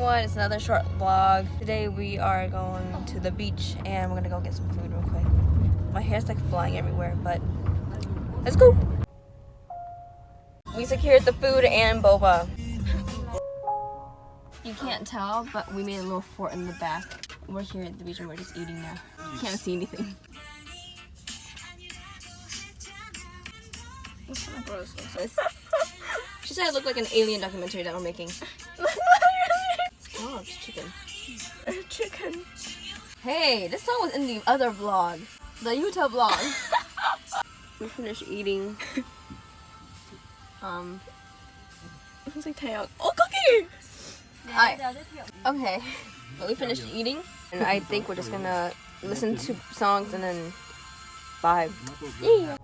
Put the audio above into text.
everyone, it's another short vlog. Today we are going to the beach and we're gonna go get some food real quick. My hair's like flying everywhere, but let's go. We secured the food and boba. You can't tell, but we made a little fort in the back. We're here at the beach and we're just eating now. You can't see anything. She said it looked like an alien documentary that we're making. Oh, it's chicken. Chicken. Hey, this song was in the other vlog. The Utah vlog. We finished eating. It's like taeyang. Oh, cookie! Okay. Well, we finished eating, and I think we're just gonna listen to songs and then vibe. Yeah.